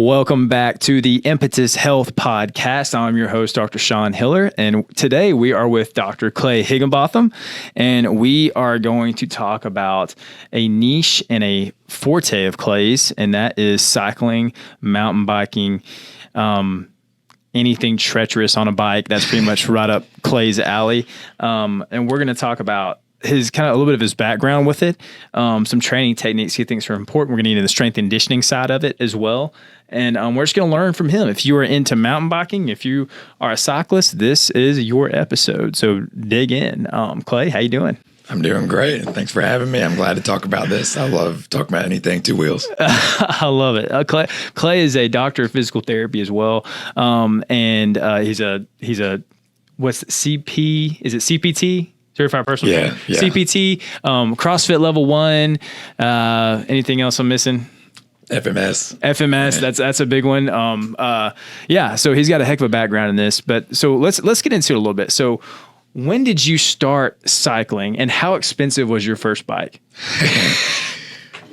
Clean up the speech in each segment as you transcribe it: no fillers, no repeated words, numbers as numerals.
Welcome back to the Impetus Health Podcast. I'm your host, Dr. Sean Hiller, and today we are with Dr. Clay Higginbotham, and we are going to talk about a niche and a forte of Clay's, and that is cycling, mountain biking, anything treacherous on a bike. That's pretty much right up Clay's alley, and we're going to talk about his kind of a little bit of his background with it, some training techniques he thinks are important. We're going to get into the strength and conditioning side of it as well. And we're just going to learn from him. If you are into mountain biking, if you are a cyclist, this is your episode. So dig in. Clay, how you doing? I'm doing great. Thanks for having me. I'm glad to talk about this. I love talking about anything two wheels. I love it. Clay is a doctor of physical therapy as well. And he's a what's CP? Is it CPT? Certified personal trainer. CPT, CrossFit level 1. Anything else I'm missing? FMS. Yeah. That's a big one. So he's got a heck of a background in this. But so let's get into it a little bit. So when did you start cycling, and how expensive was your first bike?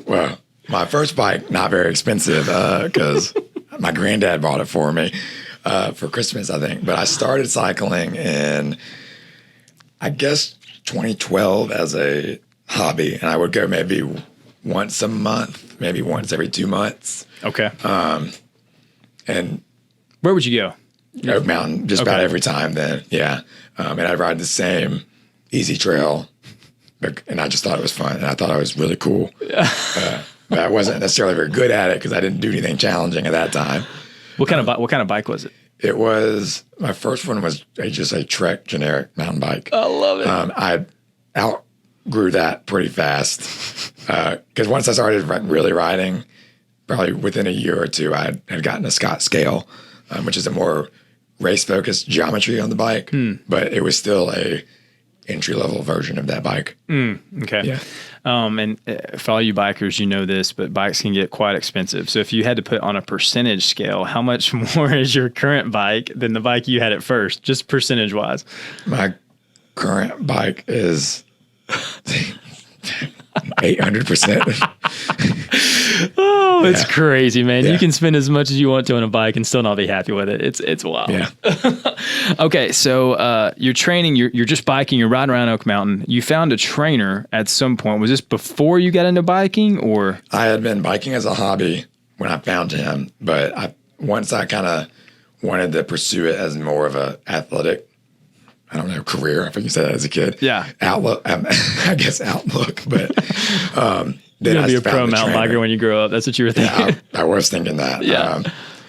Well, my first bike, not very expensive, because my granddad bought it for me for Christmas, I think. But I started cycling in, I guess, 2012 as a hobby, and I would go maybe once a month, maybe once every 2 months. Okay. And where would you go? Oak Mountain, just about every time then. Yeah. And I'd ride the same easy trail, and I just thought it was fun, and I thought I was really cool. But I wasn't necessarily very good at it because I didn't do anything challenging at that time. What kind of bike was it? It was, my first one was just a Trek generic mountain bike. I love it. I outgrew that pretty fast because once I started really riding, probably within a year or two, I had gotten a Scott scale, which is a more race-focused geometry on the bike, but it was still a entry-level version of that bike. Okay. Yeah. And for all you bikers, you know this, but bikes can get quite expensive. So if you had to put on a percentage scale, how much more is your current bike than the bike you had at first, just percentage-wise? My current bike is 800%. Oh, it's crazy, man. Yeah. You can spend as much as you want to on a bike and still not be happy with it. It's wild. Yeah. Okay, so you're training, you're just biking, you're riding around Oak Mountain. You found a trainer at some point. Was this before you got into biking, or? I had been biking as a hobby when I found him, but once I kind of wanted to pursue it as more of a athletic, I don't know, career. I think you said that as a kid. Yeah. Outlook, I guess outlook, but then you're going to be a pro mountain biker when you grow up. That's what you were thinking. Yeah, I was thinking that. Yeah.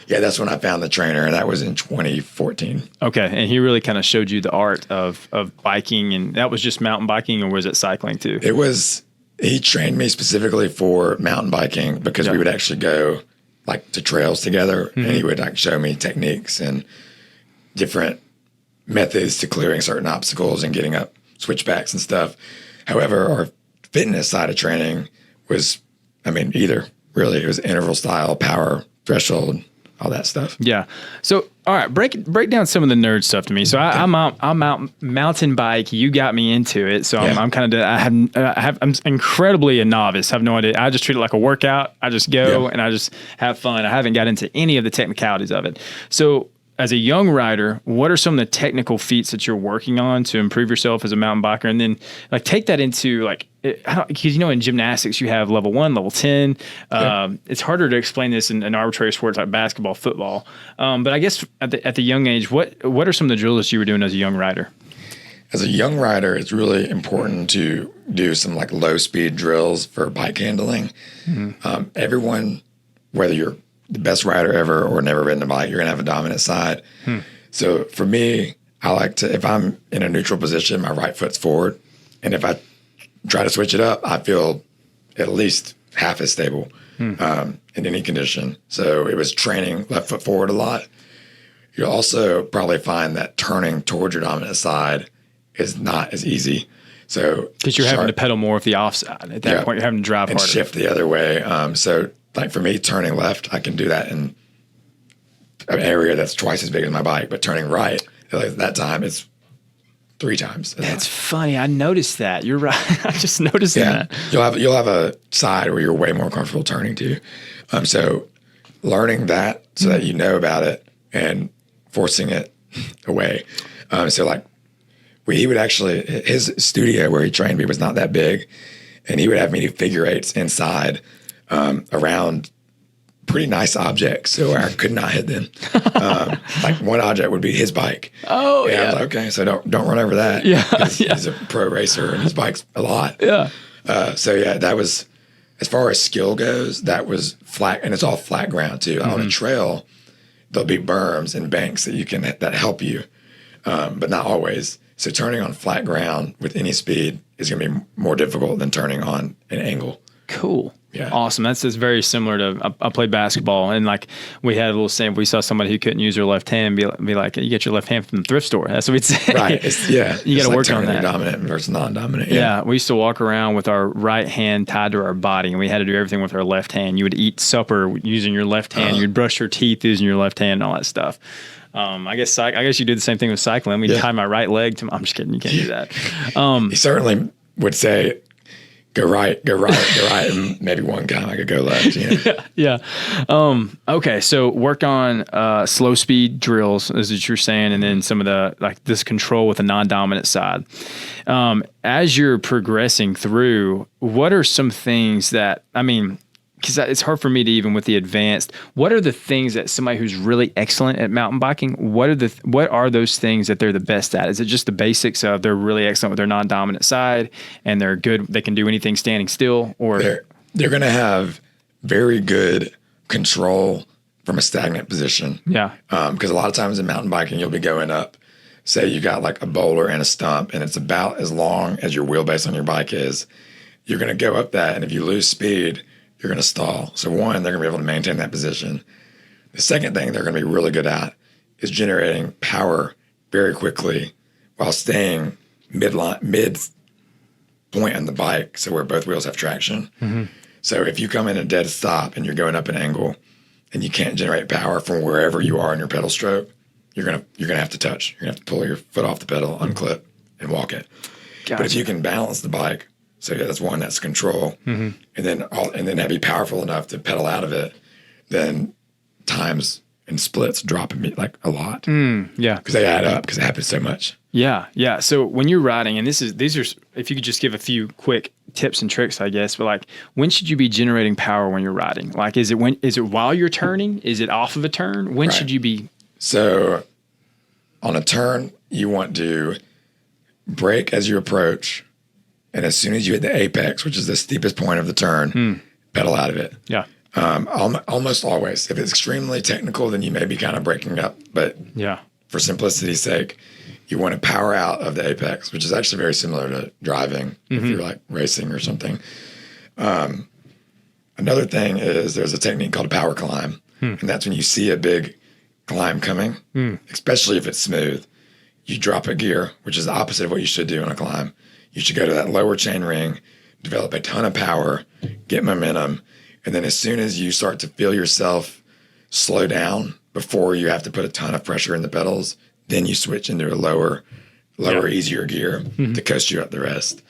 That's when I found the trainer, and that was in 2014. Okay, and he really kind of showed you the art of biking, and that was just mountain biking, or was it cycling too? He trained me specifically for mountain biking because we would actually go like to trails together, and he would like show me techniques and different methods to clearing certain obstacles and getting up switchbacks and stuff. However, our fitness side of training was, either really, it was interval style, power, threshold, all that stuff. Yeah. So, all right, break down some of the nerd stuff to me. So I'm out mountain bike. You got me into it. So I'm kind of, I'm incredibly a novice. I have no idea. I just treat it like a workout. I just go and I just have fun. I haven't got into any of the technicalities of it. So as a young rider, what are some of the technical feats that you're working on to improve yourself as a mountain biker? And then like take that into because in gymnastics you have level 1, level 10. It's harder to explain this in arbitrary sports like basketball, football. But I guess at the young age, what are some of the drills that you were doing as a young rider? As a young rider, it's really important to do some like low speed drills for bike handling. Everyone, whether you're the best rider ever or never ridden a bike, you're going to have a dominant side. So for me, I like to, if I'm in a neutral position, my right foot's forward. And if I try to switch it up, I feel at least half as stable in any condition. So it was training left foot forward a lot. You'll also probably find that turning towards your dominant side is not as easy. So because you're having to pedal more with the offside. At that point, you're having to drive harder. And shift the other way. So like for me, turning left, I can do that in an area that's twice as big as my bike. But turning right, like that time, it's 3 times. That's funny. I noticed that. You're right. I just noticed that. You'll have a side where you're way more comfortable turning to. So learning that so that you know about it and forcing it away. So like he would actually, his studio where he trained me was not that big, and he would have me do figure eights inside around pretty nice objects, so I could not hit them. Like one object would be his bike. Oh, and yeah. I was like, okay, so don't run over that. Yeah, He's a pro racer and his bike's a lot. Yeah. So yeah, that was, as far as skill goes, that was flat, and it's all flat ground too. On a trail, there'll be berms and banks that help you, but not always. So turning on flat ground with any speed is going to be more difficult than turning on an angle. Cool. Yeah. Awesome. That's just very similar to, I played basketball, and like we had a little saying, we saw somebody who couldn't use their left hand, be like, you get your left hand from the thrift store. That's what we'd say. Right. You got to work on that. Dominant versus non-dominant. Yeah. We used to walk around with our right hand tied to our body, and we had to do everything with our left hand. You would eat supper using your left hand. You'd brush your teeth using your left hand and all that stuff. I guess you do the same thing with cycling. We tie my right leg to I'm just kidding. You can't do that. He certainly would say, go right, and maybe one time I could go left. Yeah. Okay. So work on slow speed drills, as you're saying, and then some of the like this control with the non-dominant side. As you're progressing through, what are some things that because it's hard for me to even with the advanced. What are the things that somebody who's really excellent at mountain biking? What are those things that they're the best at? Is it just the basics of they're really excellent with their non-dominant side and they're good? They can do anything standing still, or they're going to have very good control from a stagnant position. Yeah. Because a lot of times in mountain biking, you'll be going up. Say you got like a boulder and a stump, and it's about as long as your wheelbase on your bike is. You're going to go up that, and if you lose speed, you're going to stall. So one, they're going to be able to maintain that position. The second thing they're going to be really good at is generating power very quickly while staying mid point on the bike, so where both wheels have traction. Mm-hmm. So if you come in a dead stop and you're going up an angle and you can't generate power from wherever you are in your pedal stroke, you're gonna have to touch. You're gonna have to pull your foot off the pedal, unclip, and walk it. Gotcha. But if you can balance the bike, so yeah, that's one, that's control, and then have be powerful enough to pedal out of it, then times and splits drop like a lot. Yeah, because they add up because it happens so much. Yeah. So when you're riding, and these are, if you could just give a few quick tips and tricks, I guess, but like, when should you be generating power when you're riding? Like, is it while you're turning? Is it off of a turn? When should you be? So on a turn, you want to brake as you approach. And as soon as you hit the apex, which is the steepest point of the turn, pedal out of it. Yeah. Almost always. If it's extremely technical, then you may be kind of breaking up. But for simplicity's sake, you want to power out of the apex, which is actually very similar to driving if you're like racing or something. Another thing is there's a technique called a power climb. And that's when you see a big climb coming, especially if it's smooth. You drop a gear, which is the opposite of what you should do on a climb. You should go to that lower chain ring, develop a ton of power, get momentum, and then as soon as you start to feel yourself slow down before you have to put a ton of pressure in the pedals, then you switch into a lower, easier gear to coast you up the rest.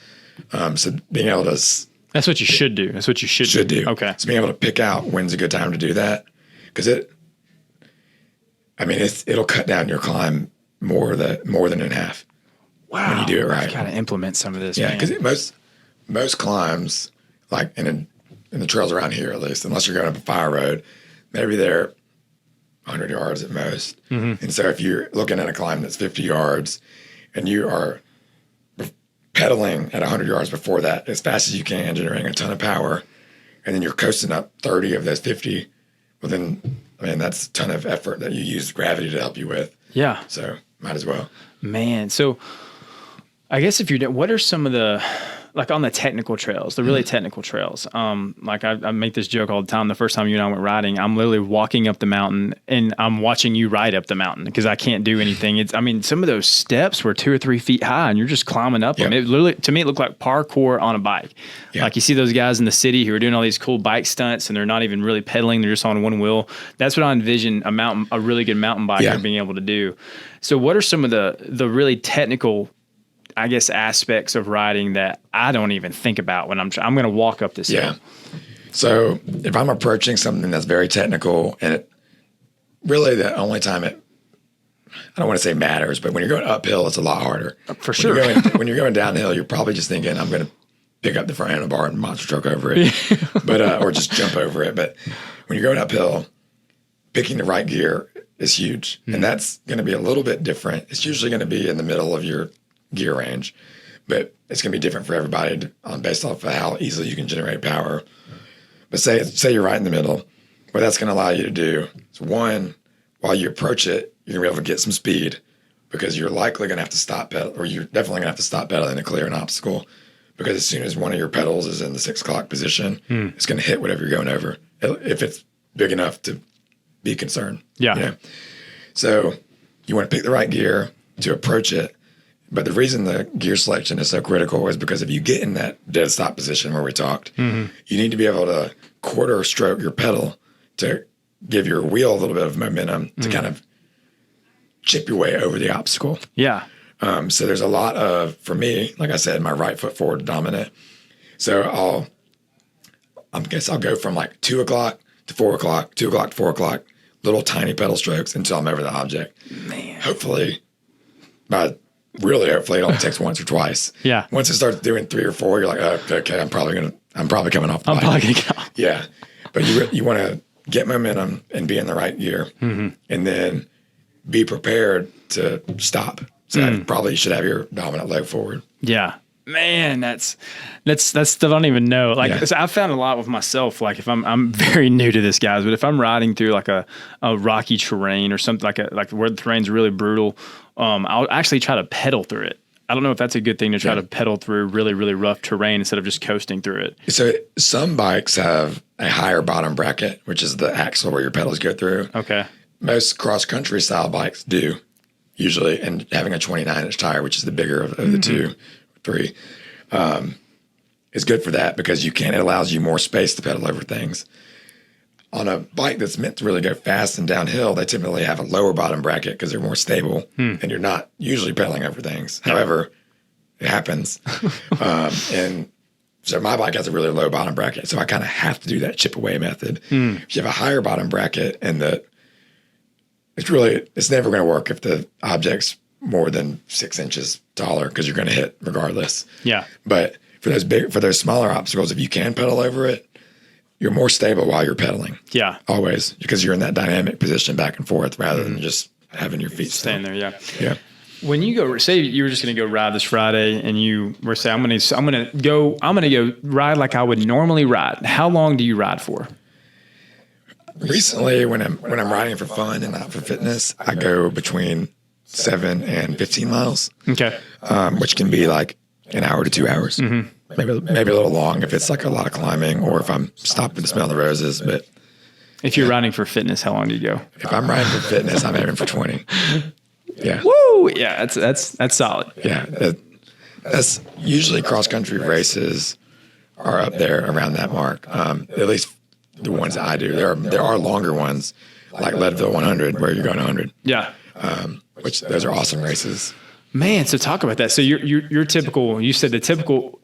So being able to... That's what you should do. That's what you should do. Okay. So being able to pick out when's a good time to do that, because it'll cut down your climb more than in half. Wow. When you do it right. I've got to implement some of this. Yeah, because most climbs, like in the trails around here at least, unless you're going up a fire road, maybe they're 100 yards at most. And so if you're looking at a climb that's 50 yards and you are pedaling at 100 yards before that as fast as you can, generating a ton of power, and then you're coasting up 30 of those 50, well then, that's a ton of effort that you use gravity to help you with. Yeah. So might as well. Man, so I guess if you're, what are some of the, like on the technical trails, the really technical trails? Like I make this joke all the time. The first time you and I went riding, I'm literally walking up the mountain and I'm watching you ride up the mountain because I can't do anything. Some of those steps were 2 or 3 feet high and you're just climbing up them. It literally, to me, it looked like parkour on a bike. Yep. Like you see those guys in the city who are doing all these cool bike stunts and they're not even really pedaling. They're just on one wheel. That's what I envision a really good mountain biker being able to do. So what are some of the really technical, I guess, aspects of riding that I don't even think about when I'm going to walk up this hill? So if I'm approaching something that's very technical, and really the only time I don't want to say matters, but when you're going uphill, it's a lot harder. For sure. When you're going downhill, you're probably just thinking, I'm going to pick up the front handlebar and monster truck over it, or just jump over it. But when you're going uphill, picking the right gear is huge. And that's going to be a little bit different. It's usually going to be in the middle of your gear range, but it's going to be different for everybody based off of how easily you can generate power. But say you're right in the middle. What that's going to allow you to do is, one, while you approach it, you're going to be able to get some speed, because you're likely going to have to stop pedal, or you're definitely going to have to stop pedaling to clear an obstacle, because as soon as one of your pedals is in the 6 o'clock position, it's going to hit whatever you're going over, if it's big enough to be concerned. Yeah. You know? So you want to pick the right gear to approach it. But the reason the gear selection is so critical is because if you get in that dead stop position where we talked, you need to be able to quarter stroke your pedal to give your wheel a little bit of momentum to kind of chip your way over the obstacle. Yeah. So there's a lot of, for me, like I said, my right foot forward dominant. So I'll go from like 2 o'clock to 4 o'clock, 2 o'clock to 4 o'clock, little tiny pedal strokes until I'm over the object. Man. Hopefully it only takes once or twice. Yeah. Once it starts doing 3 or 4, you're like, oh, okay, I'm probably coming off the bike. probably going to go. Yeah. But you want to get momentum and be in the right gear, and then be prepared to stop. So that probably you should have your dominant leg forward. Yeah. Man, that's stuff I don't even know. Like, so I've found a lot with myself. Like, if I'm very new to this, guys, but if I'm riding through like a rocky terrain or something like where the terrain's really brutal, I'll actually try to pedal through it. I don't know if that's a good thing to try to pedal through really, really rough terrain instead of just coasting through it. So some bikes have a higher bottom bracket, which is the axle where your pedals go through. Okay. Most cross-country style bikes do, usually, and having a 29-inch tire, which is the bigger of the 2, 3, is good for that, because it allows you more space to pedal over things. On a bike that's meant to really go fast and downhill, they typically have a lower bottom bracket because they're more stable, and you're not usually pedaling over things. However, it happens. And so my bike has a really low bottom bracket, so I kind of have to do that chip away method. If you have a higher bottom bracket, and it's never going to work if the object's more than 6 inches taller, because you're going to hit regardless. Yeah. But for those smaller obstacles, if you can pedal over it, you're more stable while you're pedaling. Yeah. Always, because you're in that dynamic position back and forth rather than just having your feet staying there. Yeah. Yeah. When you go, say you were just going to go ride this Friday, and you were saying, I'm going to go ride like I would normally ride. How long do you ride for? Recently, when I'm riding for fun and not for fitness, I go between 7 and 15 miles. Okay. Which can be like an hour to 2 hours. Maybe a little long if it's like a lot of climbing, or if I'm stopping to smell the roses. But if you're riding for fitness, how long do you go? If I'm riding for fitness, I'm aiming for 20. Yeah. Woo! Yeah, that's solid. Yeah. That's usually cross-country races are up there around that mark. At least the ones that I do. There are longer ones, like Leadville 100, where you're going 100. Yeah. Which those are awesome races. Man, so talk about that. So your typical, you said the typical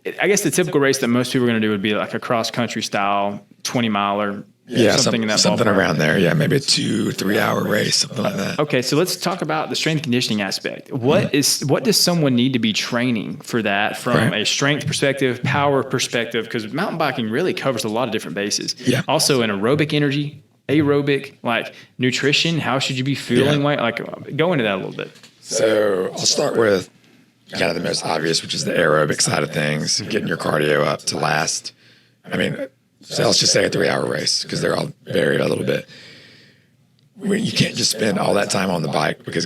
race that most people are going to do would be like a cross-country style 20-miler. Yeah, something in that something ballpark. Around there. Yeah, maybe a 2-3 hour race, something like that. Okay, so let's talk about the strength conditioning aspect. What does someone need to be training for that from a strength perspective, power perspective? Because mountain biking really covers a lot of different bases. Yeah. Also, an aerobic energy, aerobic, like nutrition. How should you be feeling? Yeah. Like, go into that a little bit. So I'll start with kind of the most obvious, which is the aerobic side of things, getting your cardio up to last. I mean, so let's just say a 3 hour race, because they're all varied a little bit. You can't just spend all that time on the bike, because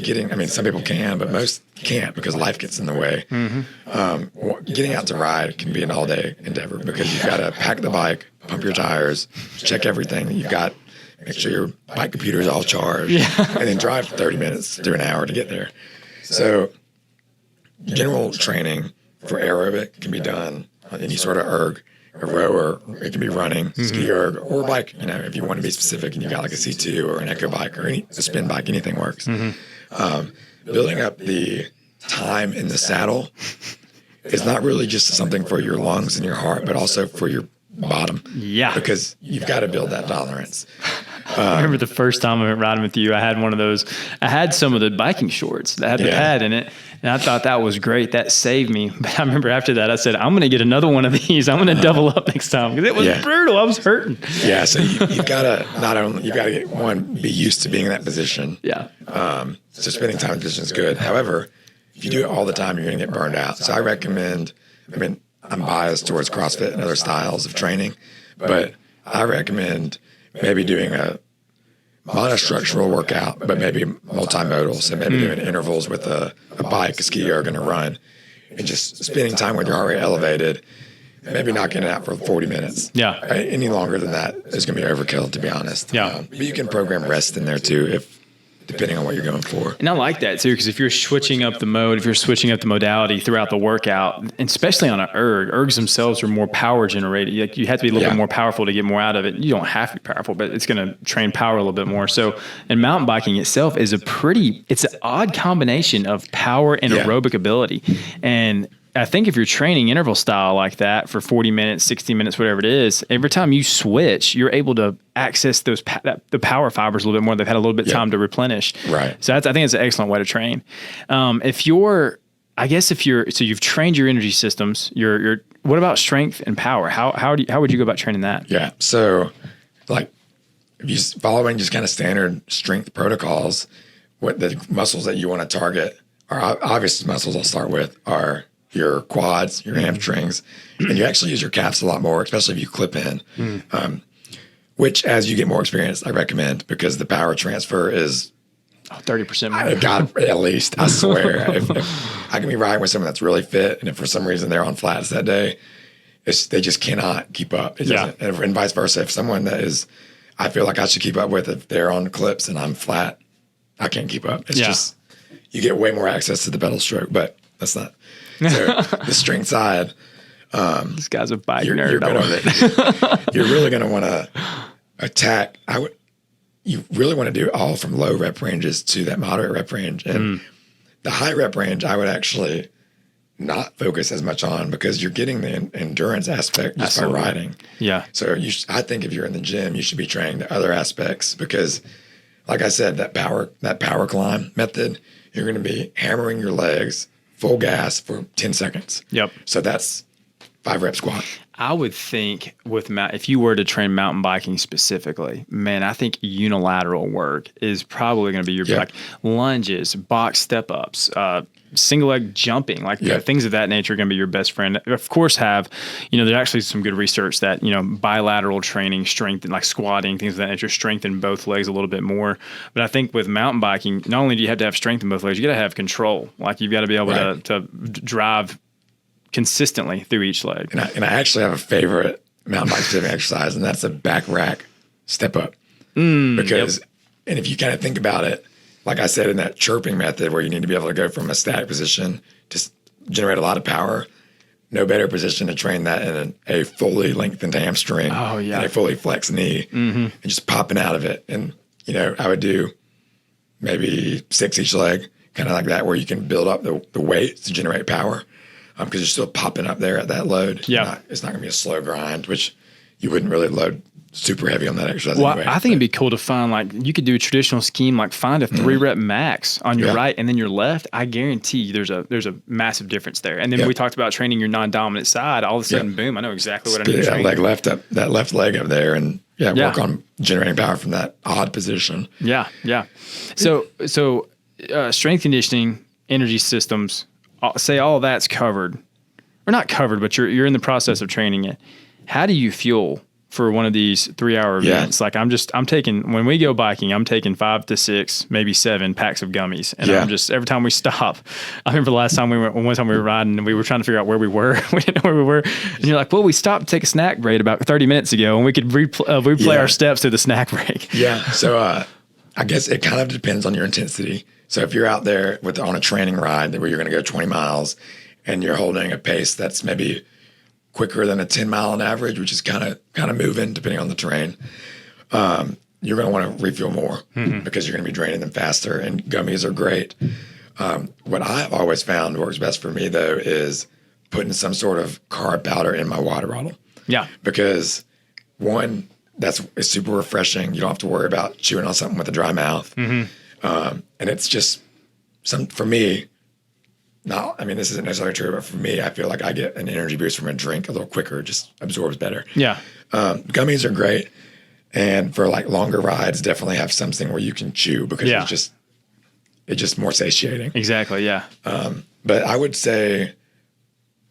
some people can, but most can't, because life gets in the way. Getting out to ride can be an all day endeavor, because you've got to pack the bike, pump your tires, check everything that you've got, make sure your bike computer is all charged, and then drive 30 minutes to an hour to get there. So general training for aerobic can be done on any sort of erg, a rower, it can be running, ski erg, or a bike. If you want to be specific and you got like a C2 or an eco bike or a spin bike, anything works. Building up the time in the saddle is not really just something for your lungs and your heart, but also for your bottom. Yeah. Because you've got to build that tolerance. I remember the first time I went riding with you, I had one of those. I had some of the biking shorts that had the pad in it, and I thought that was great. That saved me. But I remember after that, I said, I'm going to get another one of these. I'm going to double up next time because it was brutal. I was hurting. Yeah, so you've got to be used to being in that position. Yeah. So spending time in position is good. However, if you do it all the time, you're going to get burned out. So I recommend, I'm biased towards CrossFit and other styles of training, but I recommend maybe doing a monostructural workout, but maybe multimodal. So maybe doing intervals with a bike, a ski erg, and a run, and just spending time with your heart rate elevated, maybe knocking it out for 40 minutes. Yeah. Any longer than that is going to be overkill, to be honest. Yeah. But you can program rest in there too, depending on what you're going for. And I like that too, because if you're switching up the mode, if you're switching up the modality throughout the workout, and especially on an ergs themselves are more power generated. You have to be a little bit more powerful to get more out of it. You don't have to be powerful, but it's going to train power a little bit more. So, and mountain biking itself is it's an odd combination of power and aerobic ability. And I think if you're training interval style like that for 40 minutes, 60 minutes, whatever it is, every time you switch, you're able to access the power fibers a little bit more. They've had a little bit of time to replenish. Right. So I think it's an excellent way to train. So you've trained your energy systems. What about strength and power? How would you go about training that? Yeah. So like if you're following just kind of standard strength protocols, what the muscles that you want to target are obvious muscles I'll start with are your quads, your hamstrings, and you actually use your calves a lot more, especially if you clip in, which as you get more experience, I recommend because the power transfer is 30% more. I got at least, I swear. if I can be riding with someone that's really fit, and if for some reason they're on flats that day, they just cannot keep up. And vice versa. If someone that is, I feel like I should keep up with, if they're on clips and I'm flat, I can't keep up. It's just, you get way more access to the pedal stroke, but that's not. So the strength side. This guy's a bike nerd. I love it. You're really going to want to attack. You really want to do all from low rep ranges to that moderate rep range. And the high rep range, I would actually not focus as much on because you're getting the endurance aspect just by riding. Yeah. So I think if you're in the gym, you should be training the other aspects because, like I said, that power climb method, you're going to be hammering your legs full gas for 10 seconds. Yep. So that's 5 rep squat. I would think if you were to train mountain biking specifically, man, I think unilateral work is probably going to be your like lunges, box step ups, single leg jumping, things of that nature are going to be your best friend. Of course, there's actually some good research that, bilateral training, strength, and like squatting, things of that nature, strengthen both legs a little bit more. But I think with mountain biking, not only do you have to have strength in both legs, you got to have control. Like you've got to be able to drive consistently through each leg. And I actually have a favorite mountain bike specific exercise, and that's a back rack step up. Because, and if you kind of think about it, like I said, in that chirping method where you need to be able to go from a static position to generate a lot of power, no better position to train that in a fully lengthened hamstring and a fully flexed knee and just popping out of it. And, I would do maybe 6 each leg, kind of like that, where you can build up the weight to generate power because you're still popping up there at that load. Yeah. It's not going to be a slow grind, which you wouldn't really load super heavy on that exercise. Well, anyway, I think it'd be cool to find, you could do a traditional scheme, find a 3 rep max on your right and then your left. I guarantee you there's a massive difference there. And then we talked about training your non-dominant side. All of a sudden, boom, I know exactly what I need to train. That left leg up there and work on generating power from that odd position. Yeah. So strength conditioning, energy systems, say all that's covered. Or not covered, but you're in the process of training it. How do you fuel for one of these 3-hour events? Like when we go biking, I'm taking 5 to 6, maybe 7 packs of gummies. And I'm just, every time we stop, I remember the last time one time we were riding and we were trying to figure out where we were. We didn't know where we were. And you're like, well, we stopped to take a snack break about 30 minutes ago and we could replay our steps through the snack break. Yeah. So I guess it kind of depends on your intensity. So if you're out there on a training ride where you're going to go 20 miles and you're holding a pace that's maybe quicker than a 10 mile on average, which is kind of moving depending on the terrain, you're going to want to refuel more because you're going to be draining them faster, and gummies are great. What I've always found works best for me though is putting some sort of carb powder in my water bottle. Yeah. Because one, it's super refreshing. You don't have to worry about chewing on something with a dry mouth. And it's just for me, this isn't necessarily true, but for me, I feel like I get an energy boost from a drink a little quicker, just absorbs better. Yeah. Gummies are great. And for like longer rides, definitely have something where you can chew because it's just more satiating. Exactly. Yeah. But I would say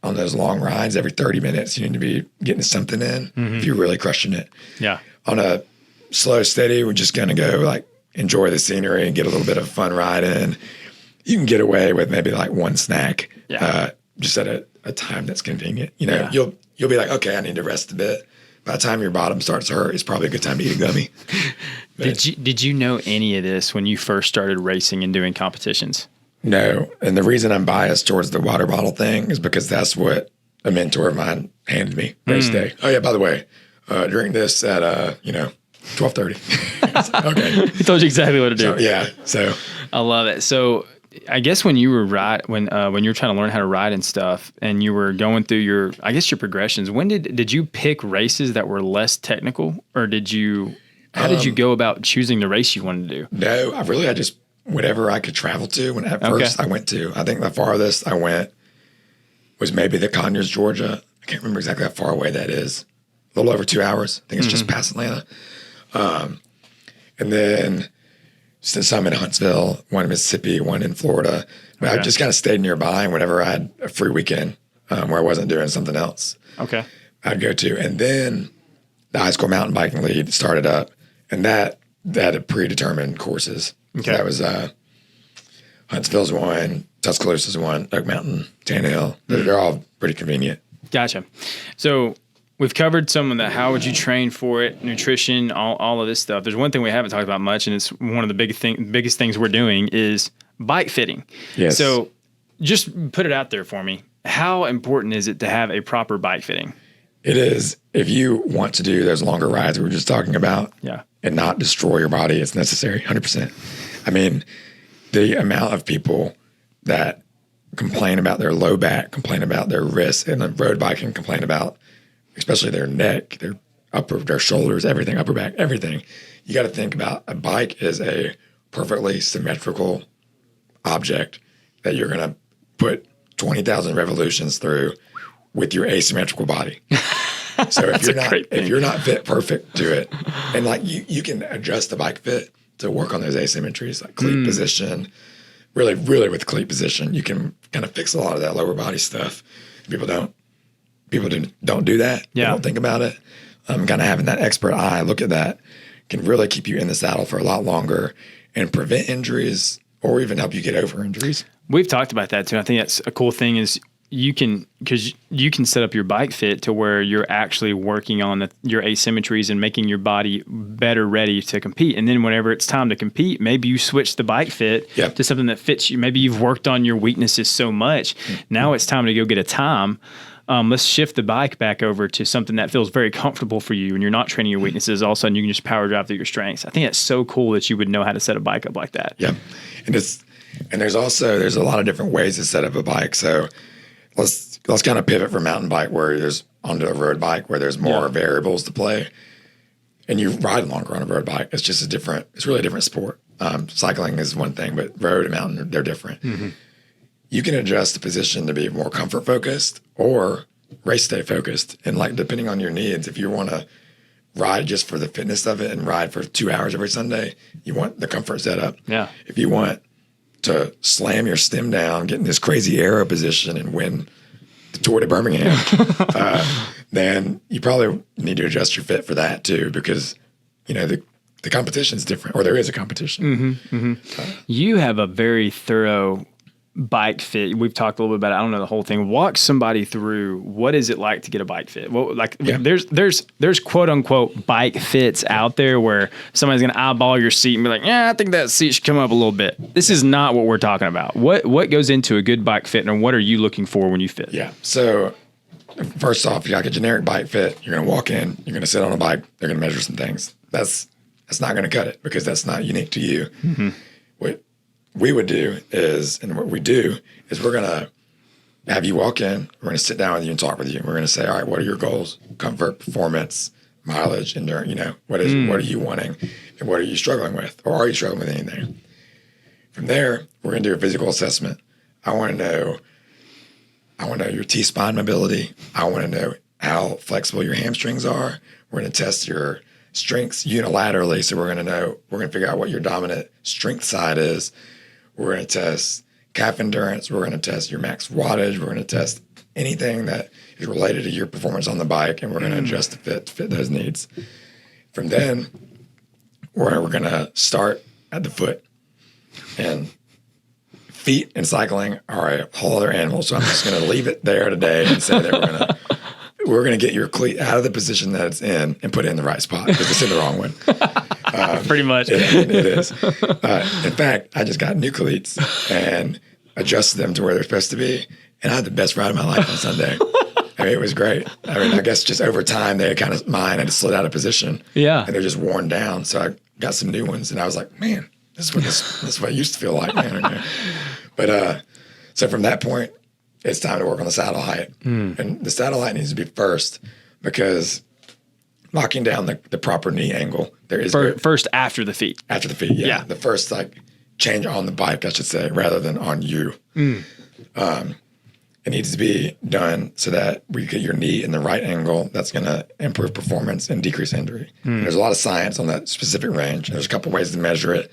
on those long rides, every 30 minutes, you need to be getting something in if you're really crushing it. Yeah. On a slow, steady, we're just going to go like enjoy the scenery and get a little bit of fun ride in. You can get away with maybe like one snack, just at a time that's convenient. You'll be like, okay, I need to rest a bit. By the time your bottom starts to hurt, it's probably a good time to eat a gummy. Did you know any of this when you first started racing and doing competitions? No. And the reason I'm biased towards the water bottle thing is because that's what a mentor of mine handed me race day. Oh, yeah, by the way, drink this at, 12:30. Okay. He told you exactly what to do. So I love it. So I guess when you were when you were trying to learn how to ride and stuff, and you were going through your progressions, when did you pick races that were less technical, or how did you go about choosing the race you wanted to do? No, I just whatever I could travel to. At first I went to, I think the farthest I went was maybe the Conyers, Georgia. I can't remember exactly how far away that is. A little over 2 hours. I think it's just past Atlanta. And then since I'm in Huntsville, one in Mississippi, one in Florida, but I just kind of stayed nearby, and whenever I had a free weekend where I wasn't doing something else, I'd go to. And then the high school mountain biking league started up, and that had predetermined courses. Okay. So that was Huntsville's one, Tuscaloosa's one, Oak Mountain, Tannehill. They're all pretty convenient. Gotcha. So we've covered some of that. How would you train for it? Nutrition, all of this stuff. There's one thing we haven't talked about much, and it's one of the biggest things we're doing is bike fitting. Yes. So just put it out there for me. How important is it to have a proper bike fitting? It is. If you want to do those longer rides we were just talking about and not destroy your body, it's necessary, 100%. I mean, the amount of people that complain about their low back, complain about their wrists, and the road biking complain about especially their neck, their shoulders, everything, upper back, everything. You got to think about a bike is a perfectly symmetrical object that you're going to put 20,000 revolutions through with your asymmetrical body. So if you're not fit perfect to it, and like you can adjust the bike fit to work on those asymmetries, like cleat position, really, really with cleat position, you can kind of fix a lot of that lower body stuff. People don't do that. They don't think about it. Kind of having that expert eye look at that can really keep you in the saddle for a lot longer and prevent injuries or even help you get over injuries. We've talked about that too. I think that's a cool thing is you can set up your bike fit to where you're actually working on your asymmetries and making your body better ready to compete. And then whenever it's time to compete, maybe you switch the bike fit to something that fits you. Maybe you've worked on your weaknesses so much. Now it's time to go get a time. Let's shift the bike back over to something that feels very comfortable for you and you're not training your weaknesses. All of a sudden you can just power drive through your strengths. I think that's so cool that you would know how to set a bike up like that. Yeah. And there's a lot of different ways to set up a bike. So let's kind of pivot from mountain bike where there's onto a road bike where there's more variables to play. And you ride longer on a road bike. It's just it's really a different sport. Cycling is one thing, but road and mountain, they're different. Mm-hmm. You can adjust the position to be more comfort focused or race day focused. And like, depending on your needs, if you want to ride just for the fitness of it and ride for 2 hours every Sunday, you want the comfort setup. Yeah. If you want to slam your stem down, get in this crazy aero position and win the Tour de Birmingham, then you probably need to adjust your fit for that too, because, the competition's different, or there is a competition. Mm-hmm, mm-hmm. You have a very thorough bike fit. We've talked a little bit about it. I don't know the whole thing. Walk somebody through what is it like to get a bike fit? Well, there's quote unquote bike fits out there where somebody's going to eyeball your seat and be like, I think that seat should come up a little bit. This is not what we're talking about. What goes into a good bike fit, and what are you looking for when you fit? Yeah. So first off, you got a generic bike fit. You're going to walk in, you're going to sit on a bike. They're going to measure some things. That's not going to cut it because that's not unique to you. Mm-hmm. What we would do is, and what we do is we're going to have you walk in. We're going to sit down with you and talk with you. We're going to say, all right, what are your goals? Comfort, performance, mileage, endurance. What are you wanting, and what are you struggling with, or are you struggling with anything? From there, we're going to do a physical assessment. I want to know your T-spine mobility. I want to know how flexible your hamstrings are. We're going to test your strengths unilaterally. So we're going to figure out what your dominant strength side is. We're going to test calf endurance. We're going to test your max wattage. We're going to test anything that is related to your performance on the bike, and we're going to adjust to fit those needs. From then, we're going to start at the foot. And feet and cycling are a whole other animal. So I'm just going to leave it there today and say that we're going to get your cleat out of the position that it's in and put it in the right spot, because it's in the wrong one. Pretty much. It is. In fact, I just got new cleats and adjusted them to where they're supposed to be. And I had the best ride of my life on Sunday. I mean, it was great. I mean, I guess just over time, they kind of had slid out of position. Yeah. And they're just worn down. So I got some new ones, and I was like, man, this is what it used to feel like, man. But so from that point, it's time to work on the saddle height. And the saddle height needs to be first, because locking down the proper knee angle, there is first after the feet. After the feet, yeah. The first change on the bike, I should say, rather than on you. It needs to be done so that we get your knee in the right angle. That's going to improve performance and decrease injury. And there's a lot of science on that specific range. There's a couple ways to measure it.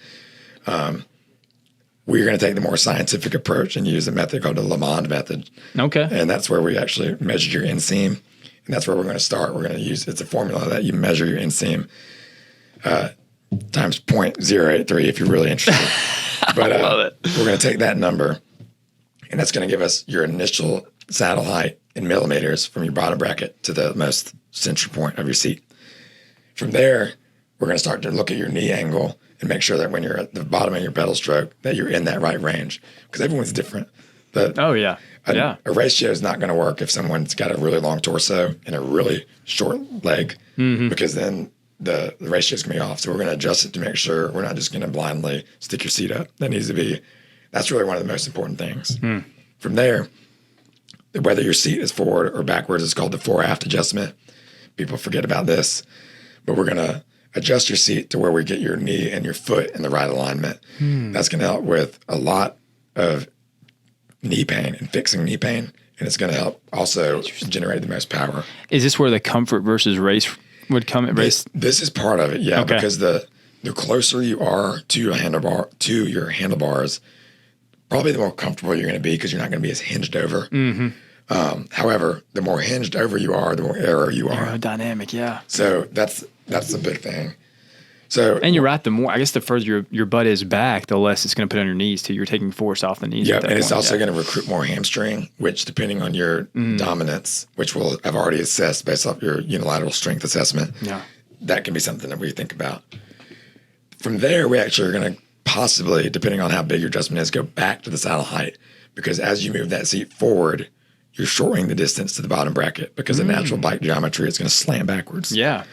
We're going to take the more scientific approach and use a method called the Lamond method. Okay. And that's where we actually measure your inseam. And that's where we're going to start. We're going to use, it's a formula that you measure your inseam times 0.083 if you're really interested. But I love it. We're going to take that number, and that's going to give us your initial saddle height in millimeters from your bottom bracket to the most central point of your seat. From there, we're going to start to look at your knee angle and make sure that when you're at the bottom of your pedal stroke, that you're in that right range, because everyone's different. A ratio is not going to work if someone's got a really long torso and a really short leg, because then the ratio is going to be off. So we're going to adjust it to make sure we're not just going to blindly stick your seat up. That's really one of the most important things. From there, whether your seat is forward or backwards is called the fore-aft adjustment. People forget about this, but we're going to adjust your seat to where we get your knee and your foot in the right alignment. That's going to help with a lot of knee pain and fixing knee pain, and it's going to help also generate the most power. Is this where the comfort versus race would come at race? This is part of it, because the closer you are to your handlebars, probably the more comfortable you're going to be, because you're not going to be as hinged over. However, the more hinged over you are, the more aero you are. Aerodynamic, yeah. So that's the big thing. So, and you're right. The further your butt is back, the less it's going to put on your knees too. You're taking force off the knees. Yeah, and it's also going to recruit more hamstring, which, depending on your dominance, which I've already assessed based off your unilateral strength assessment, that can be something that we think about. From there, we actually are going to possibly, depending on how big your adjustment is, go back to the saddle height, because as you move that seat forward, you're shortening the distance to the bottom bracket, because the natural bike geometry is going to slant backwards. Yeah.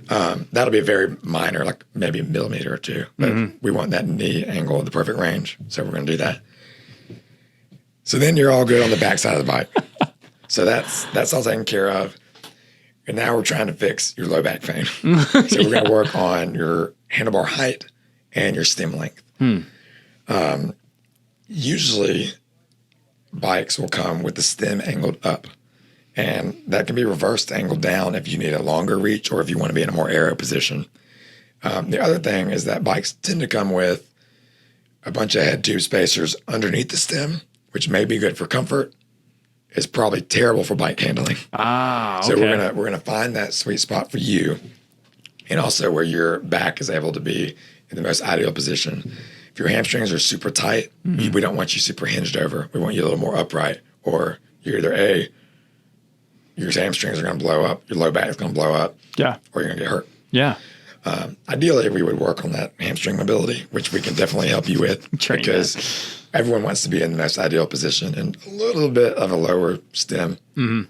That'll be a very minor, like maybe a millimeter or two, but we want that knee angle at the perfect range. So we're going to do that. So then you're all good on the back side of the bike. So that's all taken care of. And now we're trying to fix your low back pain. So we're going to work on your handlebar height and your stem length. Usually bikes will come with the stem angled up. And that can be reversed angled down if you need a longer reach or if you want to be in a more aero position. The other thing is that bikes tend to come with a bunch of head tube spacers underneath the stem, which may be good for comfort. It's probably terrible for bike handling. Okay. So we're gonna find that sweet spot for you, and also where your back is able to be in the most ideal position. If your hamstrings are super tight, we don't want you super hinged over. We want you a little more upright, or you're either your hamstrings are going to blow up, your low back is going to blow up, or you're going to get hurt. Yeah. Ideally, we would work on that hamstring mobility, which we can definitely help you with, because everyone wants to be in the most ideal position, and a little bit of a lower stem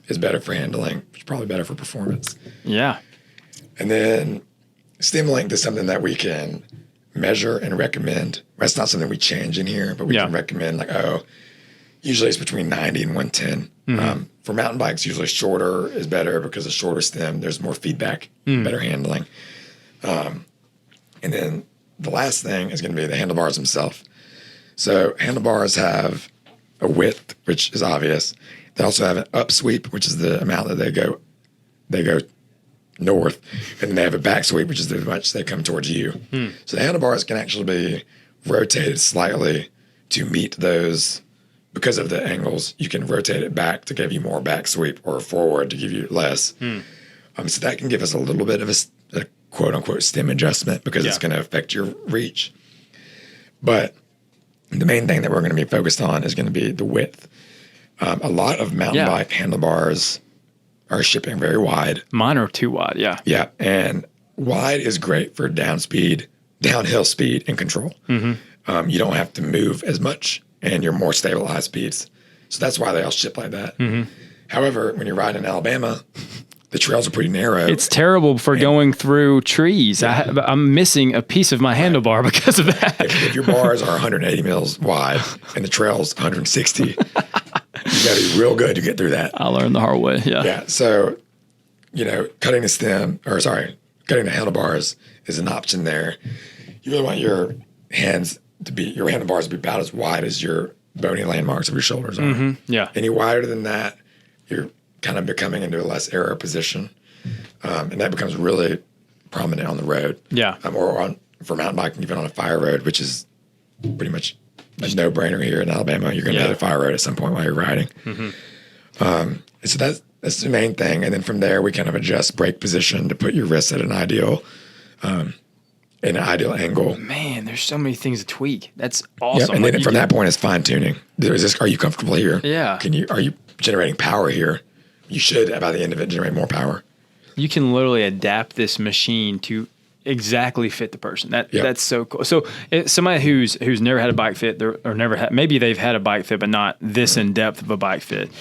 is better for handling, which is probably better for performance. Yeah. And then stem length is something that we can measure and recommend. That's not something we change in here, but we can recommend, like, Usually it's between 90 and 110. For mountain bikes, usually shorter is better because a shorter stem, there's more feedback, better handling. And then the last thing is going to be the handlebars themselves. So handlebars have a width, which is obvious. They also have an up sweep, which is the amount that they go north, and then they have a back sweep, which is the much they come towards you. So the handlebars can actually be rotated slightly to meet those. Because of the angles, you can rotate it back to give you more back sweep or forward to give you less. So that can give us a little bit of a quote-unquote stem adjustment because it's going to affect your reach. But the main thing that we're going to be focused on is going to be the width. A lot of mountain bike handlebars are shipping very wide. Mine are too wide, Yeah, and wide is great for downhill speed and control. You don't have to move as much, and you're more stabilized speeds. So that's why they all ship like that. However, when you're riding in Alabama, the trails are pretty narrow. It's terrible for going through trees. I'm missing a piece of my handlebar because of that. If your bars are 180 mils wide and the trail's 160, you got to be real good to get through that. I learned the hard way, Yeah, so, cutting the handlebars is an option there. You really want your handlebars to be about as wide as your bony landmarks of your shoulders are. Any wider than that, you're kind of becoming into a less aero position. And that becomes really prominent on the road. Or for mountain biking, even on a fire road, which is pretty much a no-brainer here in Alabama. You're going to hit a fire road at some point while you're riding. So that's the main thing. And then from there, we kind of adjust brake position to put your wrist at an ideal angle. Man, there's so many things to tweak. That's awesome. And then from that point, it's fine tuning. Are you comfortable here? Yeah. Are you generating power here? You should, by the end of it, generate more power. You can literally adapt this machine to exactly fit the person. That's so cool. So somebody who's never had a bike fit, maybe they've had a bike fit, but not this in depth of a bike fit.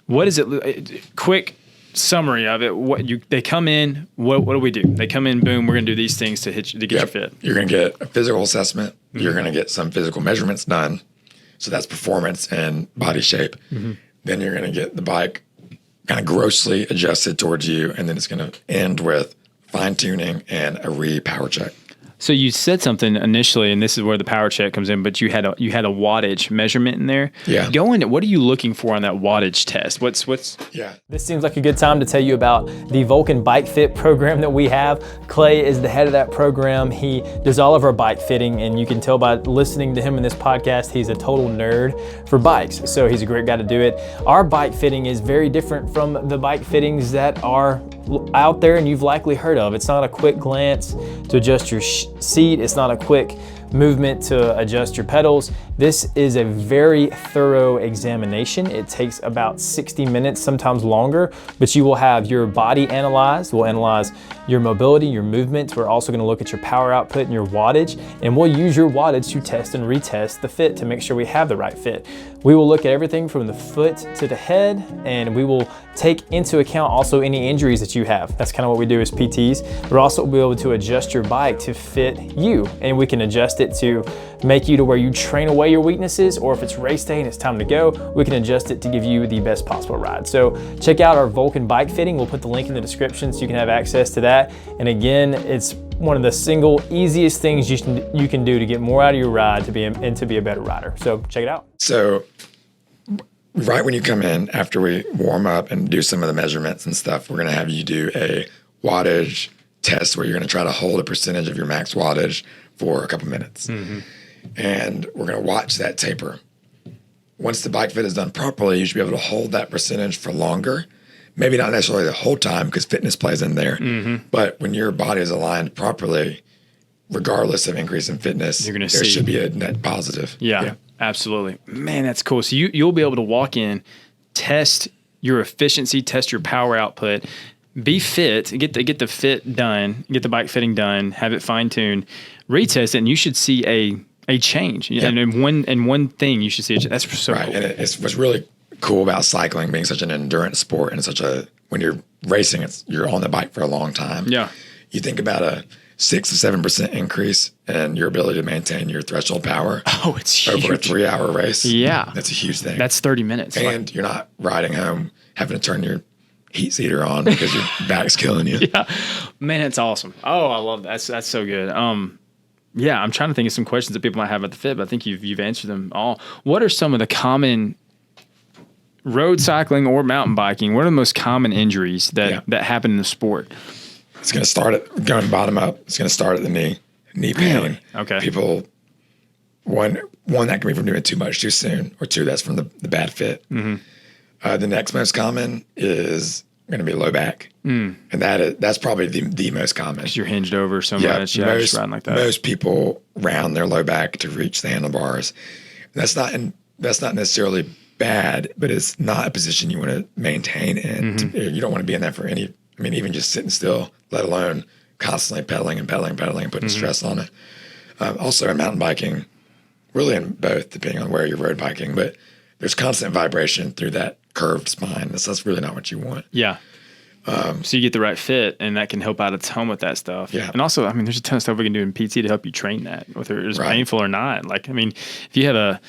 What is it? Quick summary of it. They come in. What do we do? They come in. Boom. We're going to do these things to get you fit. You're going to get a physical assessment. You're going to get some physical measurements done. So that's performance and body shape. Then you're going to get the bike kind of grossly adjusted towards you, and then it's going to end with fine tuning and a re-power check. So you said something initially, and this is where the power check comes in, but you had a wattage measurement in there. Yeah. Go into what are you looking for on that wattage test? What's Yeah. This seems like a good time to tell you about the Vulcan Bike Fit program that we have. Clay is the head of that program. He does all of our bike fitting, and you can tell by listening to him in this podcast, he's a total nerd for bikes. So he's a great guy to do it. Our bike fitting is very different from the bike fittings that are out there and you've likely heard of. It's not a quick glance to adjust your seat. It's not a quick movement to adjust your pedals. This is a very thorough examination. It takes about 60 minutes, sometimes longer, but you will have your body analyzed. We'll analyze your mobility, your movement. We're also going to look at your power output and your wattage, and we'll use your wattage to test and retest the fit to make sure we have the right fit. We will look at everything from the foot to the head, and we will take into account also any injuries that you have. That's kind of what we do as PTs. We'll also be able to adjust your bike to fit you, and we can adjust it to make you to where you train away your weaknesses, or if it's race day and it's time to go, we can adjust it to give you the best possible ride. So check out our Vulcan bike fitting. We'll put the link in the description so you can have access to that. And again, it's one of the single easiest things you can do to get more out of your ride to be a better rider. So check it out. So right when you come in, after we warm up and do some of the measurements and stuff, we're going to have you do a wattage test where you're going to try to hold a percentage of your max wattage for a couple minutes. And we're going to watch that taper. Once the bike fit is done properly, you should be able to hold that percentage for longer. Maybe not necessarily the whole time because fitness plays in there. But when your body is aligned properly, regardless of increase in fitness, there should be a net positive. Yeah, absolutely. Man, that's cool. So you'll be able to walk in, test your efficiency, test your power output, be fit, get the fit done, get the bike fitting done, have it fine-tuned, retest it, and you should see a change. And in one thing, you should see it. That's so cool. And what's really cool about cycling being such an endurance sport and when you're racing, you're on the bike for a long time. Yeah. You think about a 6 to 7% increase in your ability to maintain your threshold power. Oh, it's huge. Over a 3-hour race. Yeah. That's a huge thing. That's 30 minutes. And you're not riding home having to turn your heat seater on because your back's killing you. Yeah. Man, it's awesome. Oh, I love that. That's so good. Yeah, I'm trying to think of some questions that people might have about the fit, but I think you've answered them all. What are some of the common road cycling or mountain biking? What are the most common injuries that happen in the sport? It's going to start at going bottom up. It's going to start at the knee pain. Really? Okay. People, one that can be from doing too much too soon, or two, that's from the bad fit. The next most common is going to be low back, and that's probably the most common. Because you're hinged over so much, just riding like that. Most people round their low back to reach the handlebars. That's not necessarily bad, but it's not a position you want to maintain in. You don't want to be in that for any. I mean, even just sitting still, let alone constantly pedaling and putting stress on it. Also in mountain biking, really in both, depending on where you're road biking, but there's constant vibration through that curved spine. That's really not what you want. Yeah. So you get the right fit, and that can help out a ton with that stuff. Yeah. And also, I mean, there's a ton of stuff we can do in PT to help you train that, whether it's painful or not. Like, I mean, if you have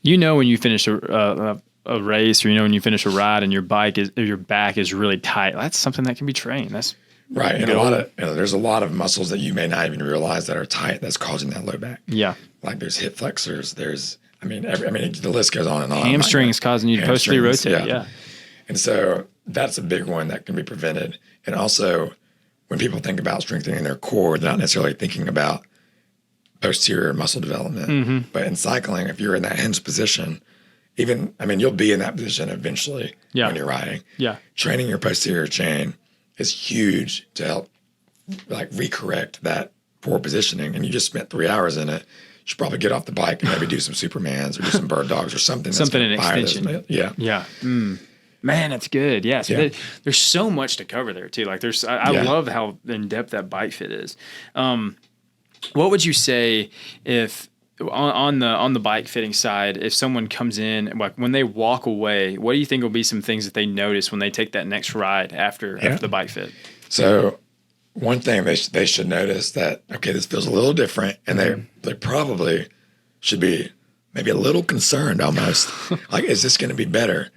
when you finish a race, or when you finish a ride and your back is really tight, that's something that can be trained. That's right. And there's a lot of muscles that you may not even realize that are tight that's causing that low back. Yeah. Like there's hip flexors, the list goes on and on. Hamstrings causing you to posterior rotate. Yeah. And so that's a big one that can be prevented. And also, when people think about strengthening their core, they're not necessarily thinking about posterior muscle development. But in cycling, if you're in that hinge position, you'll be in that position eventually when you're riding. Yeah. Training your posterior chain is huge to help recorrect that poor positioning. And you just spent 3 hours in it. You should probably get off the bike and maybe do some Supermans or do some bird dogs or something. Something in extension. Yeah. Yeah. Man, that's good. Yeah. So there's so much to cover there too. Like I love how in depth that bike fit is. What would you say if on the bike fitting side, if someone comes in, like when they walk away, what do you think will be some things that they notice when they take that next ride after the bike fit? So one thing they should notice that, okay, this feels a little different, and they probably should be maybe a little concerned almost. Like, is this going to be better?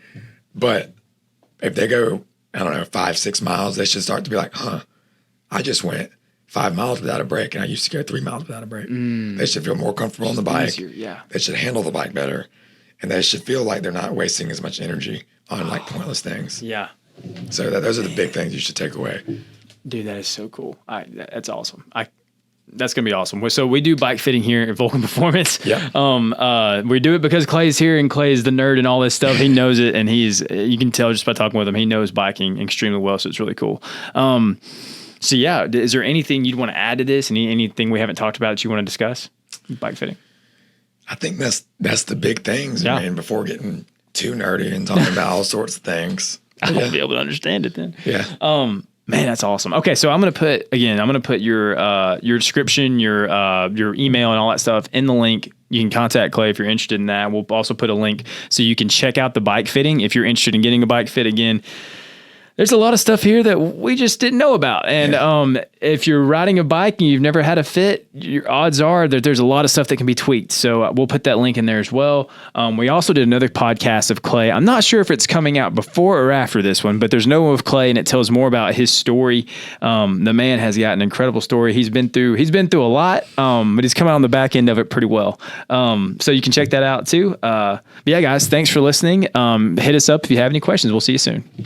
But if they go, 5-6 miles, they should start to be like, I just went 5 miles without a break, and I used to go 3 miles without a break. They should feel more comfortable on the bike. Easier, They should handle the bike better, and they should feel like they're not wasting as much energy on pointless things. Yeah. So those are the big things you should take away. Dude, that is so cool. That's awesome. That's going to be awesome. So we do bike fitting here at Vulcan Performance. Yeah. We do it because Clay's here, and Clay's the nerd and all this stuff. He knows it, and you can tell just by talking with him, he knows biking extremely well. So it's really cool. So yeah, is there anything you'd want to add to this? Anything we haven't talked about that you want to discuss? Bike fitting. I think that's the big things. Yeah. Before getting too nerdy and talking about all sorts of things. I won't be able to understand it then. Yeah. Man, that's awesome. Okay, so I'm gonna put your description, your email, and all that stuff in the link. You can contact Clay if you're interested in that. We'll also put a link so you can check out the bike fitting if you're interested in getting a bike fit. Again, there's a lot of stuff here that we just didn't know about. And if you're riding a bike and you've never had a fit, your odds are that there's a lot of stuff that can be tweaked. So we'll put that link in there as well. We also did another podcast of Clay. I'm not sure if it's coming out before or after this one, but there's no one with Clay, and it tells more about his story. The man has got an incredible story. He's been through a lot, but he's come out on the back end of it pretty well. So you can check that out too. But yeah, guys, thanks for listening. Hit us up if you have any questions. We'll see you soon.